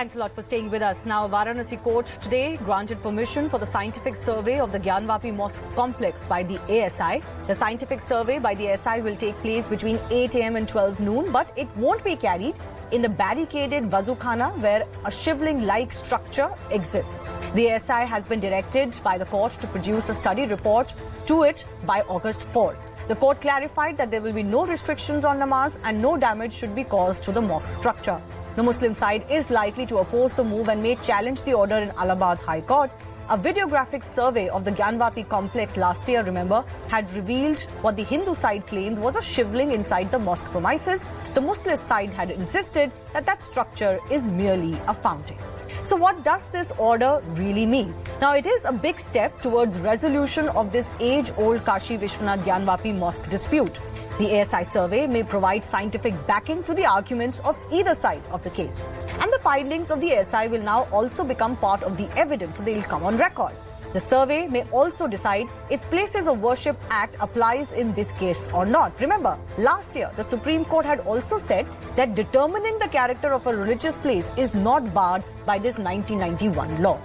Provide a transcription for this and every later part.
Thanks a lot for staying with us. Now, Varanasi court today granted permission for the scientific survey of the Gyanvapi Mosque complex by the ASI. The scientific survey by the ASI will take place between 8 a.m. and 12 noon, but it won't be carried in the barricaded Wazukhana where a shivling-like structure exists. The ASI has been directed by the court to produce a study report to it by August 4. The court clarified that there will be no restrictions on namaz and no damage should be caused to the mosque structure. The Muslim side is likely to oppose the move and may challenge the order in Allahabad High Court. A videographic survey of the Gyanvapi complex last year, remember, had revealed what the Hindu side claimed was a shivling inside the mosque premises. The Muslim side had insisted that that structure is merely a fountain. So what does this order really mean? Now, it is a big step towards resolution of this age-old Kashi Vishwanath Gyanvapi Mosque dispute. The ASI survey may provide scientific backing to the arguments of either side of the case. And the findings of the ASI will now also become part of the evidence, so they will come on record. The survey may also decide if Places of Worship Act applies in this case or not. Remember, last year, the Supreme Court had also said that determining the character of a religious place is not barred by this 1991 law.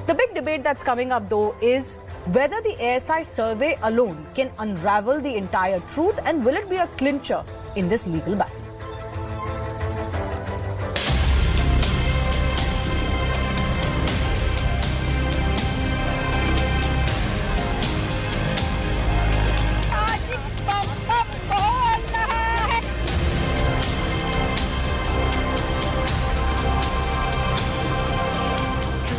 The big debate that's coming up, though, is whether the ASI survey alone can unravel the entire truth and will it be a clincher in this legal battle.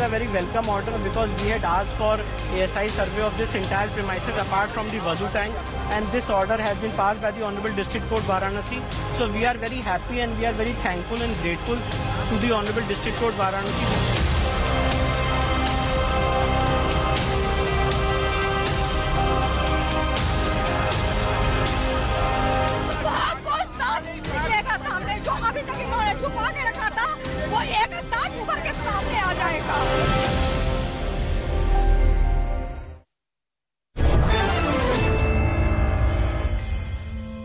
A very welcome order because we had asked for ASI survey of this entire premises apart from the Wazu tank, and this order has been passed by the Honorable District Court Varanasi. So we are very happy and we are very thankful and grateful to the Honorable District Court Varanasi.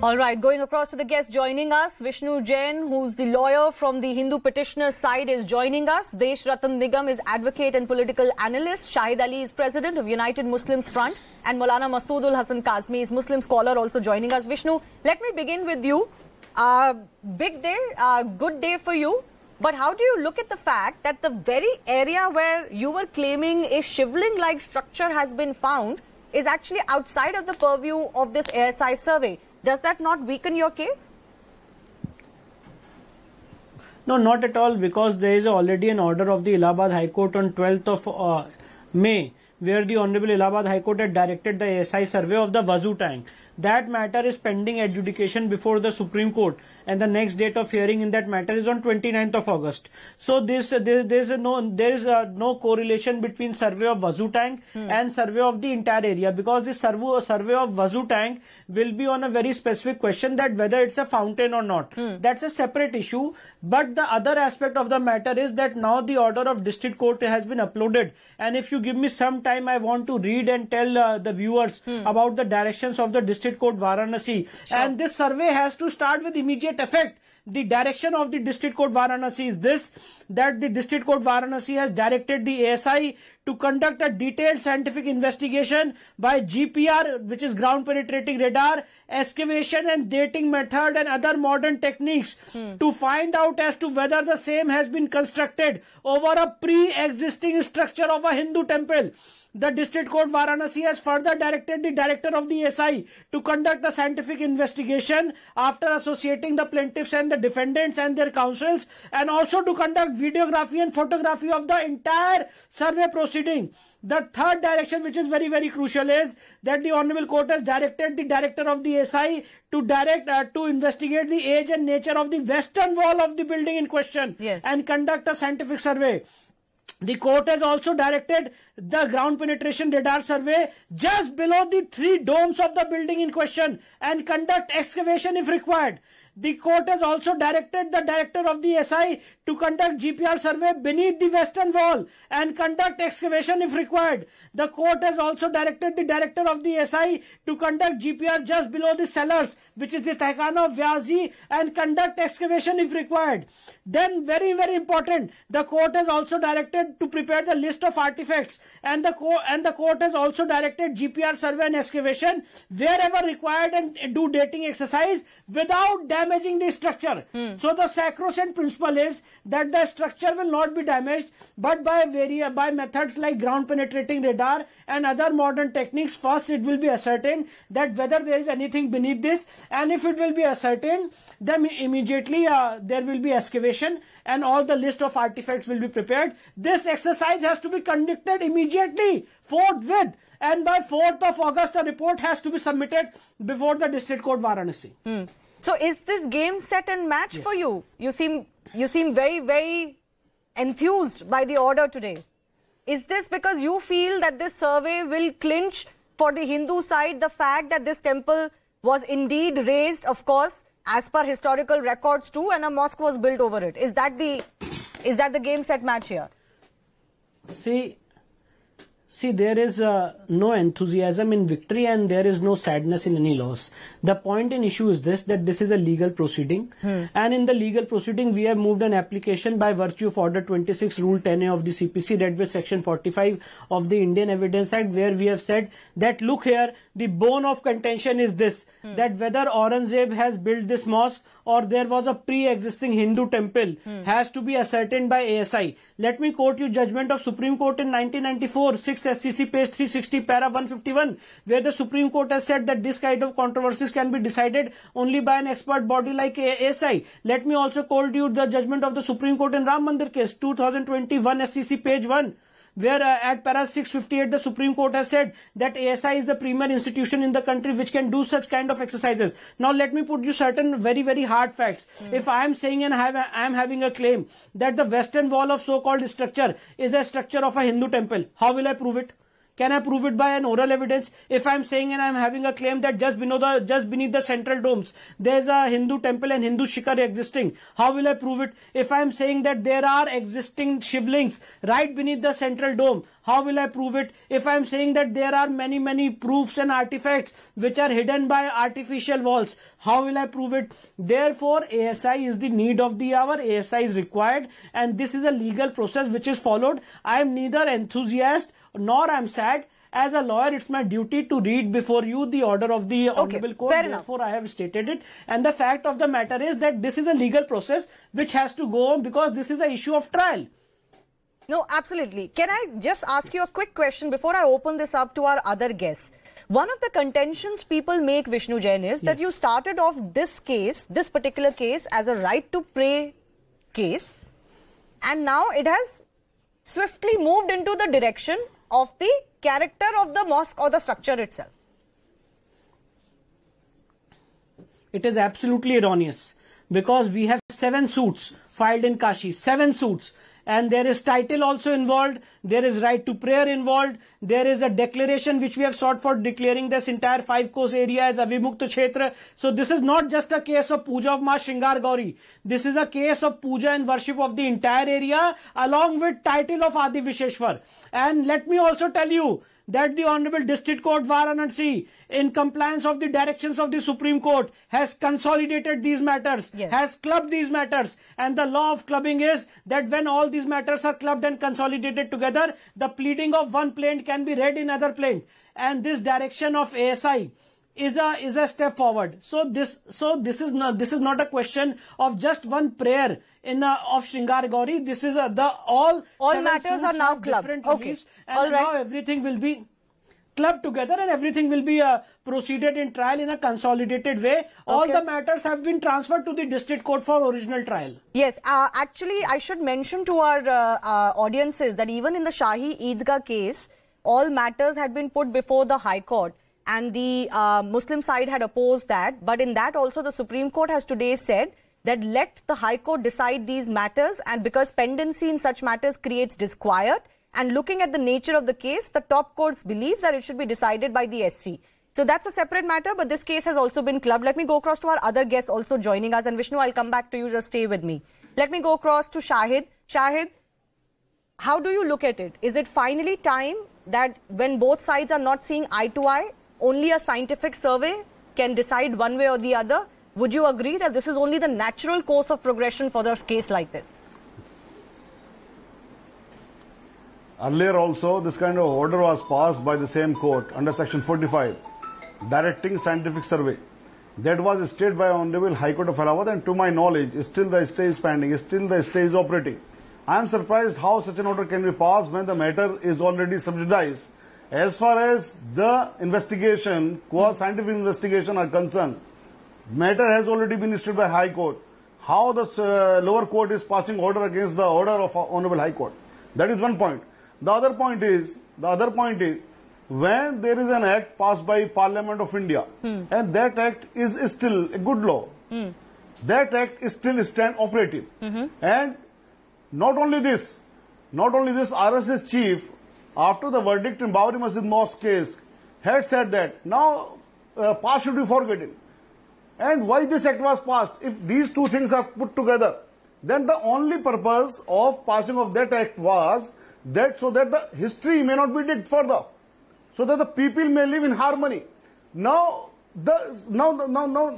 All right, going across to the guest joining us, Vishnu Jain, who's the lawyer from the Hindu petitioner side, is joining us. Desh Ratan Nigam is advocate and political analyst. Shahid Ali is president of United Muslims Front. And Maulana Masoodul Hasan Kazmi is Muslim scholar also joining us. Vishnu, let me begin with you. Big day, good day for you. But how do you look at the fact that the very area where you were claiming a shivling-like structure has been found is actually outside of the purview of this ASI survey? Does that not weaken your case? No, not at all, because there is already an order of the Allahabad High Court on 12th of May, where the Honorable Allahabad High Court had directed the ASI survey of the Wazu tank. That matter is pending adjudication before the Supreme Court, and the next date of hearing in that matter is on 29th of August. So there is no correlation between survey of Wazu tank and survey of the entire area, because the survey of Wazu tank will be on a very specific question that whether it's a fountain or not. That's a separate issue. But the other aspect of the matter is that now the order of District Court has been uploaded, and if you give me some time, I want to read and tell the viewers about the directions of the District Court Varanasi. Sure. And this survey has to start with immediate effect. The direction of the District Court Varanasi is this, that the District Court Varanasi has directed the ASI to conduct a detailed scientific investigation by GPR, which is ground penetrating radar, excavation and dating method and other modern techniques to find out as to whether the same has been constructed over a pre-existing structure of a Hindu temple. The District Court Varanasi has further directed the director of the ASI to conduct a scientific investigation after associating the plaintiffs and the defendants and their counsels, and also to conduct videography and photography of the entire survey proceeding. The third direction, which is very, very crucial, is that the Honorable Court has directed the director of the ASI to investigate the age and nature of the western wall of the building in question and conduct a scientific survey. The court has also directed the ground penetration radar survey just below the 3 domes of the building in question and conduct excavation if required. The court has also directed the director of the SI to conduct GPR survey beneath the western wall and conduct excavation if required. The court has also directed the director of the SI to conduct GPR just below the cellars, which is the Tehkana of Vyazi, and conduct excavation if required. Then, very, very important, the court has also directed to prepare the list of artifacts, and the court has also directed GPR survey and excavation wherever required and do dating exercise without damaging the structure. So the sacrosanct principle is that the structure will not be damaged, but by methods like ground penetrating radar and other modern techniques, first it will be ascertained that whether there is anything beneath this, and if it will be ascertained, then immediately there will be excavation and all the list of artifacts will be prepared. This exercise has to be conducted immediately, forthwith, and by 4th of August a report has to be submitted before the District Court Varanasi. So is this game set and match for you? You seem very, very enthused by the order today. Is this because you feel that this survey will clinch for the Hindu side the fact that this temple was indeed raised, of course, as per historical records too, and a mosque was built over it? Is that the game set match here? See, there is no enthusiasm in victory and there is no sadness in any loss. The point in issue is this, that this is a legal proceeding, and in the legal proceeding we have moved an application by virtue of Order 26 Rule 10A of the CPC read with Section 45 of the Indian Evidence Act, where we have said that look here, the bone of contention is this, that whether Aurangzeb has built this mosque or there was a pre-existing Hindu temple has to be ascertained by ASI. Let me quote you judgment of Supreme Court in 1994, 6 SCC page 360 para 151, where the Supreme Court has said that this kind of controversies can be decided only by an expert body like ASI. Let me also quote you the judgment of the Supreme Court in Ram Mandir case, 2021 SCC page 1. Where at para 658 the Supreme Court has said that ASI is the premier institution in the country which can do such kind of exercises. Now let me put you certain very, very hard facts. If I am saying and I am having a claim that the western wall of so-called structure is a structure of a Hindu temple, how will I prove it? Can I prove it by an oral evidence? If I am saying and I am having a claim that just beneath the central domes there is a Hindu temple and Hindu shikar existing, how will I prove it? If I am saying that there are existing shivlings right beneath the central dome, how will I prove it? If I am saying that there are many, many proofs and artifacts which are hidden by artificial walls, how will I prove it? Therefore, ASI is the need of the hour, ASI is required, and this is a legal process which is followed. I am neither enthusiast nor I am sad. As a lawyer, it's my duty to read before you the order of the Honorable Court. Therefore, I have stated it. And the fact of the matter is that this is a legal process which has to go on because this is an issue of trial. No, absolutely. Can I just ask you a quick question before I open this up to our other guests? One of the contentions people make, Vishnu Jain, is that you started off this case, this particular case, as a right to pray case, and now it has swiftly moved into the direction of the character of the mosque or the structure itself. It is absolutely erroneous because we have 7 suits filed in Kashi, 7 suits. And there is title also involved, there is right to prayer involved, there is a declaration which we have sought for declaring this entire 5 course area as Avimukta Kshetra. So this is not just a case of puja of Ma Shringar Gauri. This is a case of puja and worship of the entire area along with title of Adi Visheshwar. And let me also tell you that the Honorable District Court Varanasi, in compliance of the directions of the Supreme Court, has consolidated these matters, has clubbed these matters. And the law of clubbing is that when all these matters are clubbed and consolidated together, the pleading of one plaint can be read in other plaint. And this direction of ASI is a step forward. So this is not a question of just one prayer of Shringar Gauri. This is all matters are now clubbed. Okay. And now everything will be clubbed together and everything will be proceeded in trial in a consolidated way. All the matters have been transferred to the district court for original trial. Yes, actually I should mention to our audiences that even in the Shahi Eidgah case, all matters had been put before the High Court and the Muslim side had opposed that. But in that also the Supreme Court has today said that let the High Court decide these matters, and because pendency in such matters creates disquiet, and looking at the nature of the case, the top courts believes that it should be decided by the SC. So that's a separate matter, but this case has also been clubbed. Let me go across to our other guests also joining us, and Vishnu, I'll come back to you, just stay with me. Let me go across to Shahid. Shahid, how do you look at it? Is it finally time that when both sides are not seeing eye to eye, only a scientific survey can decide one way or the other? Would you agree that this is only the natural course of progression for a case like this? Earlier also, this kind of order was passed by the same court under Section 45, directing scientific survey. That was stayed by Honorable High Court of Allahabad, and to my knowledge, still the stay is pending, still the stay is operating. I am surprised how such an order can be passed when the matter is already subjudiced. As far as the investigation, scientific investigation are concerned, matter has already been issued by High Court. How the lower court is passing order against the order of Honorable High Court? That is one point. The other point is when there is an act passed by Parliament of India, and that act is still a good law, that act is still stand operative. And not only this, RSS chief, after the verdict in Gyanvapi Mosque case, had said that now past should be forgotten. And why this act was passed? If these two things are put together, then the only purpose of passing of that act was that so that the history may not be digged further, so that the people may live in harmony. Now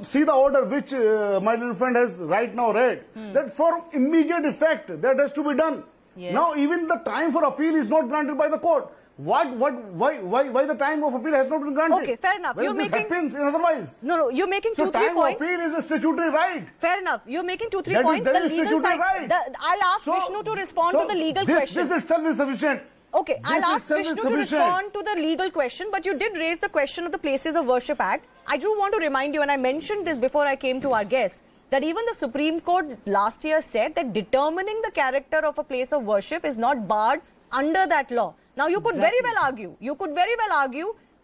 see the order which my little friend has right now read, that for immediate effect that has to be done. Yes. Now even the time for appeal is not granted by the court. Why the time of appeal has not been granted? Okay, fair enough. Well, this happens in otherwise. No, you're making two, three points. So time of appeal is a statutory right. Fair enough. You're making two, three That points. is The legal side. right. I'll ask Vishnu to respond to the legal question. This itself is sufficient. Okay, I'll ask Vishnu to respond to the legal question, but you did raise the question of the Places of Worship Act. I do want to remind you, and I mentioned this before I came to our guest, that even the Supreme Court last year said that determining the character of a place of worship is not barred under that law. Now, you could very well argue,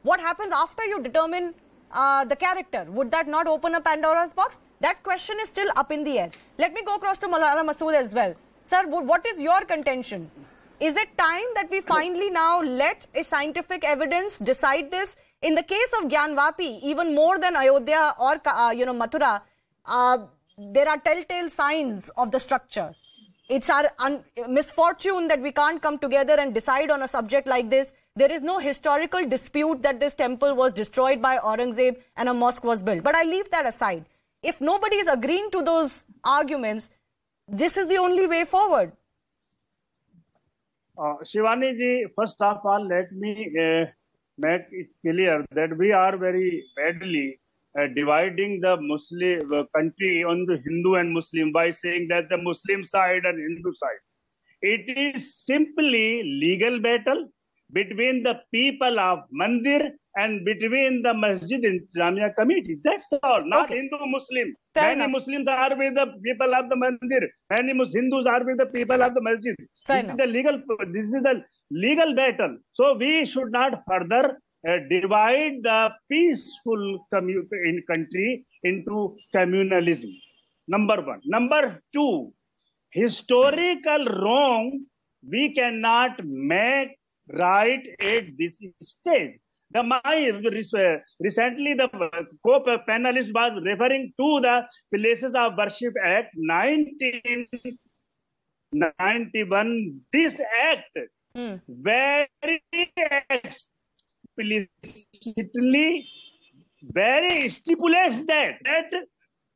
what happens after you determine the character? Would that not open a Pandora's box? That question is still up in the air. Let me go across to Maulana Masood as well. Sir, what is your contention? Is it time that we finally now let a scientific evidence decide this? In the case of Gyanvapi, even more than Ayodhya or Mathura, there are telltale signs of the structure. It's our misfortune that we can't come together and decide on a subject like this. There is no historical dispute that this temple was destroyed by Aurangzeb and a mosque was built. But I leave that aside. If nobody is agreeing to those arguments, this is the only way forward. Shivani ji, first of all, let me make it clear that we are very badly dividing the Muslim country on the Hindu and Muslim by saying that the Muslim side and Hindu side. It is simply legal battle between the people of Mandir and between the Masjid Intizamiya Committee. That's all, not Okay. Hindu-Muslim. Fair Many enough. Muslims are with the people of the Mandir. Many Hindus are with the people of the Masjid. Fair This is the legal battle. So we should not further divide the peaceful country into communalism. Number one. Number two, historical wrong we cannot make right at this stage. Recently, the co-panelist was referring to the Places of Worship Act 1991. This act very explicitly very stipulates that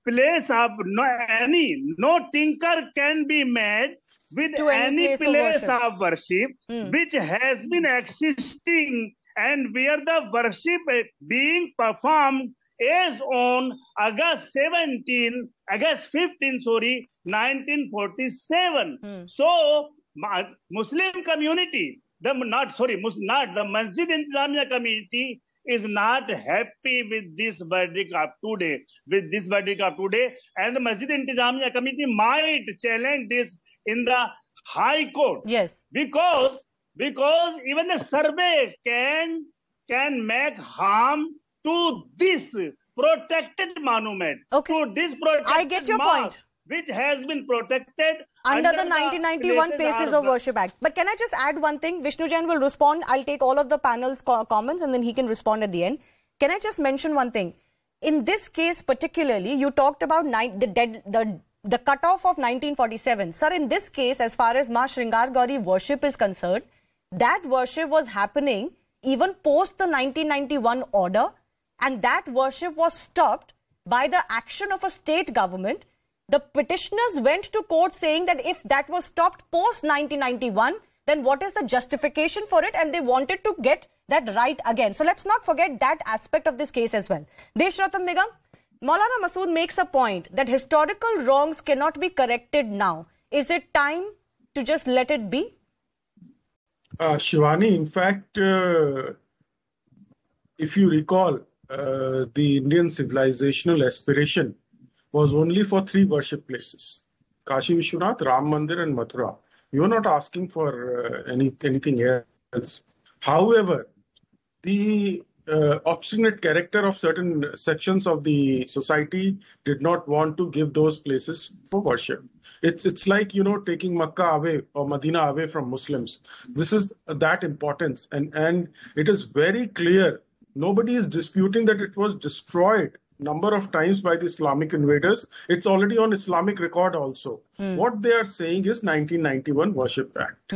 place of no tinker can be made with To any place of of worship which has been existing and where the worship being performed is on August 15, 1947. So, Muslim community, the Masjid Intizamiya community is not happy with this verdict of today. And the Masjid Intizamiya committee might challenge this in the High Court. Yes. Because even the survey can make harm to this protected monument. Okay. To this protected I get your mosque. point. which has been protected under the 1991 Places of Worship Act. But can I just add one thing? Vishnu Jain will respond. I'll take all of the panel's comments and then he can respond at the end. Can I just mention one thing? In this case particularly, you talked about the cutoff of 1947. Sir, in this case, as far as Ma Shringar Gauri worship is concerned, that worship was happening even post the 1991 order, and that worship was stopped by the action of a state government. The petitioners went to court saying that if that was stopped post 1991, then what is the justification for it? And they wanted to get that right again. So let's not forget that aspect of this case as well. Deshrattan Nigam, Maulana Masood makes a point that historical wrongs cannot be corrected now. Is it time to just let it be? Shivani, in fact, if you recall, the Indian civilizational aspiration was only for 3 worship places: Kashi Vishwanath, Ram Mandir and Mathura. We were not asking for anything else. However, the obstinate character of certain sections of the society did not want to give those places for worship. It's like, taking Makkah away or Medina away from Muslims. This is that importance, and it is very clear. Nobody is disputing that it was destroyed number of times by the Islamic invaders. It's already on Islamic record also. What they are saying is 1991 Worship Act.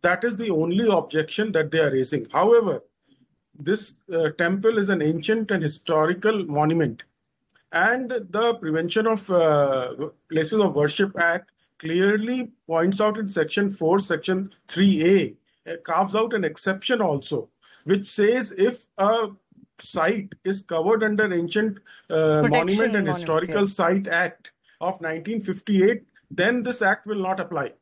That is the only objection that they are raising. However, this temple is an ancient and historical monument, and the Prevention of Places of Worship Act clearly points out in Section 4, Section 3A, carves out an exception also, which says if a site is covered under Ancient Monument and Historical Site Act of 1958, then this act will not apply.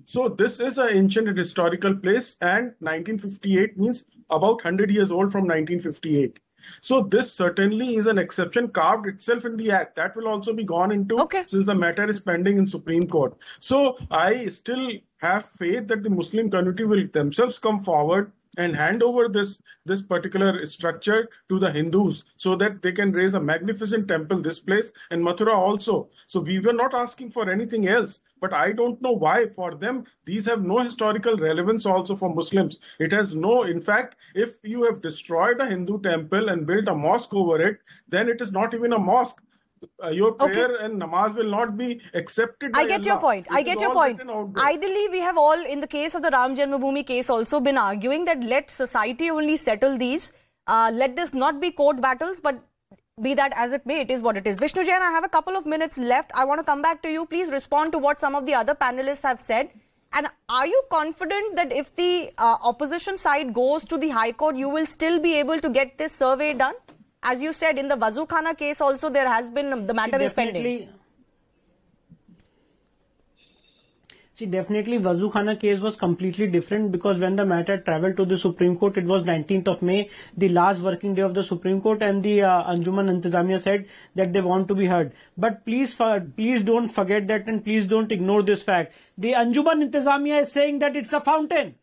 So this is an ancient and historical place, and 1958 means about 100 years old from 1958. So this certainly is an exception carved itself in the act. That will also be gone into since the matter is pending in Supreme Court. So I still have faith that the Muslim community will themselves come forward and hand over this particular structure to the Hindus so that they can raise a magnificent temple, this place, and Mathura also. So we were not asking for anything else. But I don't know why for them these have no historical relevance also for Muslims. It has no, in fact, if you have destroyed a Hindu temple and built a mosque over it, then it is not even a mosque. Your prayer and namaz will not be accepted by I get Allah. your point. It I get your point. Ideally, we have all, in the case of the Ram Janmabhoomi case, also been arguing that let society only settle these. Let this not be court battles, but be that as it may, it is what it is. Vishnu Jain, I have a couple of minutes left. I want to come back to you. Please respond to what some of the other panelists have said. And are you confident that if the opposition side goes to the High Court, you will still be able to get this survey done? As you said, in the Wazukhana case also, there has been, the matter is pending. See, definitely Wazukhana case was completely different, because when the matter travelled to the Supreme Court, it was 19th of May, the last working day of the Supreme Court, and the Anjuman Intizamiya said that they want to be heard. But please don't forget that, and please don't ignore this fact. The Anjuman Intizamiya is saying that it's a fountain.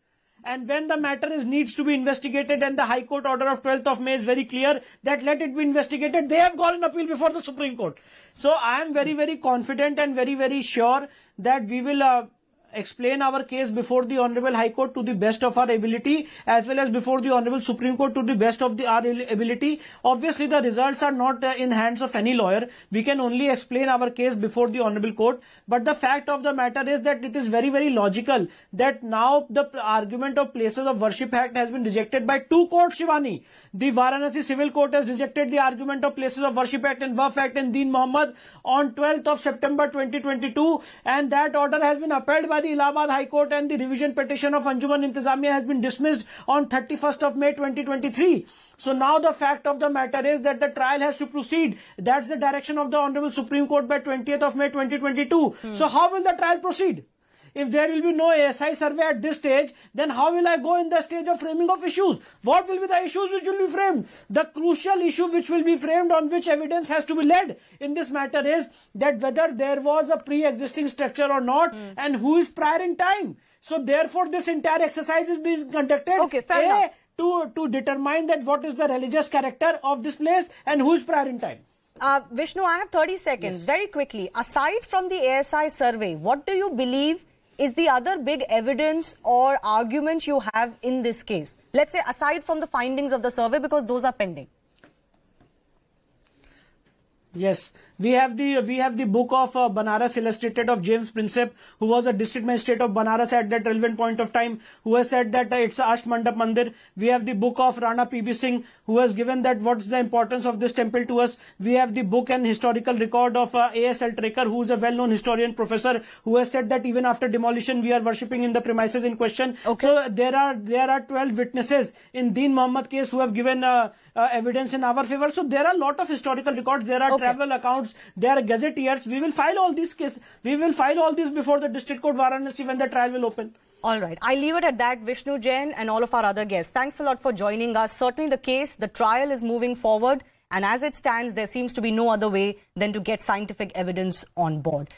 And when the matter needs to be investigated, and the High Court order of 12th of May is very clear that let it be investigated, they have gone and appeal before the Supreme Court. So I am very, very confident and very, very sure that we will explain our case before the Honorable High Court to the best of our ability, as well as before the Honorable Supreme Court to the best of our ability. Obviously, the results are not in hands of any lawyer. We can only explain our case before the Honorable Court. But the fact of the matter is that it is very, very logical that now the argument of Places of Worship Act has been rejected by 2 courts, Shivani. The Varanasi Civil Court has rejected the argument of Places of Worship Act and Waqf Act and Deen Muhammad on 12th of September 2022, and that order has been upheld by the Allahabad High Court, and the revision petition of Anjuman Intizamiya has been dismissed on 31st of May 2023. So now the fact of the matter is that the trial has to proceed. That's the direction of the Honorable Supreme Court by 20th of May 2022. So how will the trial proceed? If there will be no ASI survey at this stage, then how will I go in the stage of framing of issues? What will be the issues which will be framed? The crucial issue which will be framed, on which evidence has to be led in this matter, is that whether there was a pre-existing structure or not, and who is prior in time. So therefore, this entire exercise is being conducted to determine that what is the religious character of this place and who is prior in time. Vishnu, I have 30 seconds. Yes. Very quickly, aside from the ASI survey, what do you believe is the other big evidence or argument you have in this case? Let's say aside from the findings of the survey, because those are pending. Yes, we have the book of Banaras Illustrated of James Prinsep, who was a district magistrate of Banaras at that relevant point of time, who has said that it's a Asht Mandap Mandir. We have the book of Rana P.B. Singh, who has given that what's the importance of this temple to us. We have the book and historical record of A.S.L. Traker, who is a well-known historian professor, who has said that even after demolition we are worshipping in the premises in question. Okay. So there are 12 witnesses in Deen Muhammad case who have given evidence in our favor. So there are a lot of historical records. There are travel accounts. There are gazetteers. We will file all these cases. We will file all this before the District Court Varanasi when the trial will open. All right. I leave it at that, Vishnu Jain and all of our other guests. Thanks a lot for joining us. Certainly the case, the trial is moving forward. And as it stands, there seems to be no other way than to get scientific evidence on board.